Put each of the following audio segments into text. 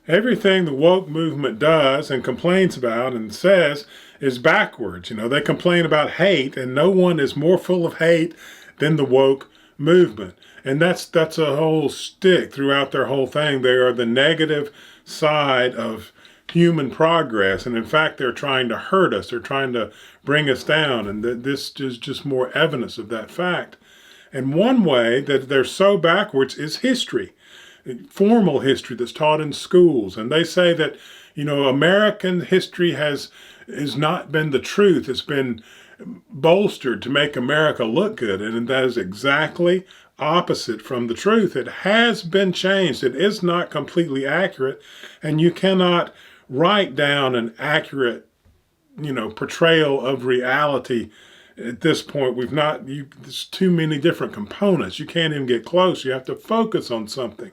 Everything the woke movement does and complains about and says is backwards. They complain about hate, and no one is more full of hate than the woke movement. And that's a whole stick throughout their whole thing. They are the negative side of human progress, and in fact they're trying to hurt us. They're trying to bring us down, and this is just more evidence of that fact. And one way that they're so backwards is history, formal history that's taught in schools. And they say that, American history has not been the truth. It's been bolstered to make America look good. And that is exactly opposite from the truth. It has been changed. It is not completely accurate. And you cannot write down an accurate, portrayal of reality. At this point, there's too many different components. You can't even get close. You have to focus on something.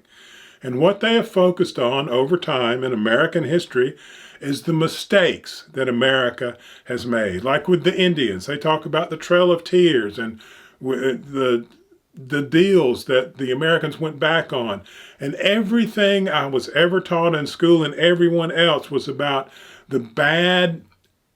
And what they have focused on over time in American history is the mistakes that America has made. Like with the Indians, they talk about the Trail of Tears and the deals that the Americans went back on. And everything I was ever taught in school and everyone else was about the bad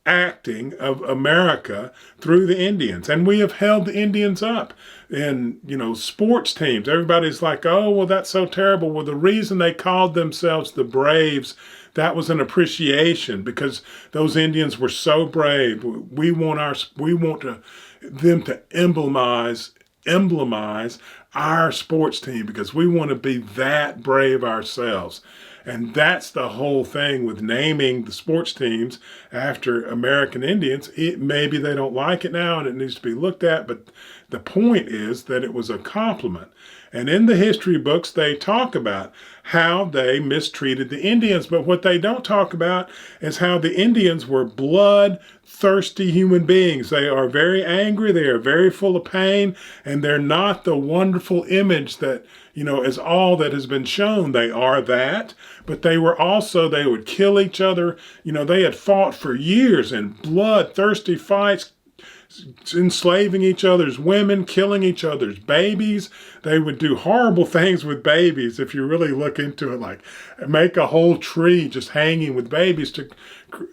acting of America through the Indians. And we have held the Indians up in, sports teams. Everybody's like, oh, well, that's so terrible. Well, the reason they called themselves the Braves, that was an appreciation because those Indians were so brave. We want them to emblemize our sports team because we want to be that brave ourselves. And that's the whole thing with naming the sports teams after American Indians. Maybe they don't like it now and it needs to be looked at, but the point is that it was a compliment. And in the history books, they talk about how they mistreated the Indians. But what they don't talk about is how the Indians were bloodthirsty human beings. They are very angry. They are very full of pain. And they're not the wonderful image that, is all that has been shown. They are that. But they would kill each other. They had fought for years in bloodthirsty fights, enslaving each other's women, killing each other's babies. They would do horrible things with babies if you really look into it, like make a whole tree just hanging with babies to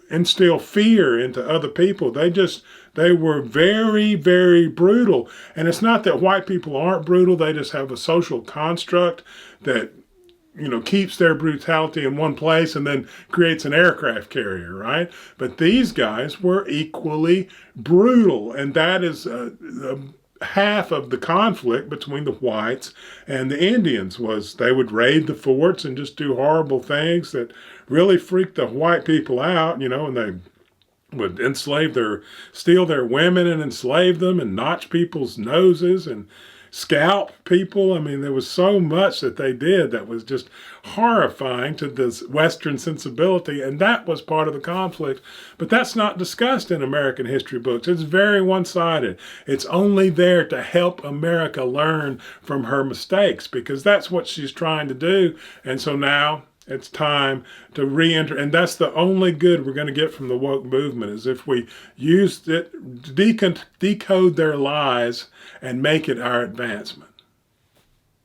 instill fear into other people. They were very, very brutal. And it's not that white people aren't brutal. They just have a social construct that keeps their brutality in one place and then creates an aircraft carrier, right? But these guys were equally brutal. And that is half of the conflict between the whites and the Indians was they would raid the forts and just do horrible things that really freaked the white people out, and they would steal their women and enslave them and notch people's noses and scalp people. I mean, there was so much that they did that was just horrifying to this Western sensibility, and that was part of the conflict. But that's not discussed in American history books. It's very one-sided. It's only there to help America learn from her mistakes, because that's what she's trying to do. And so now it's time to re-enter, and that's the only good we're going to get from the woke movement is if we use it, decode their lies and make it our advancement.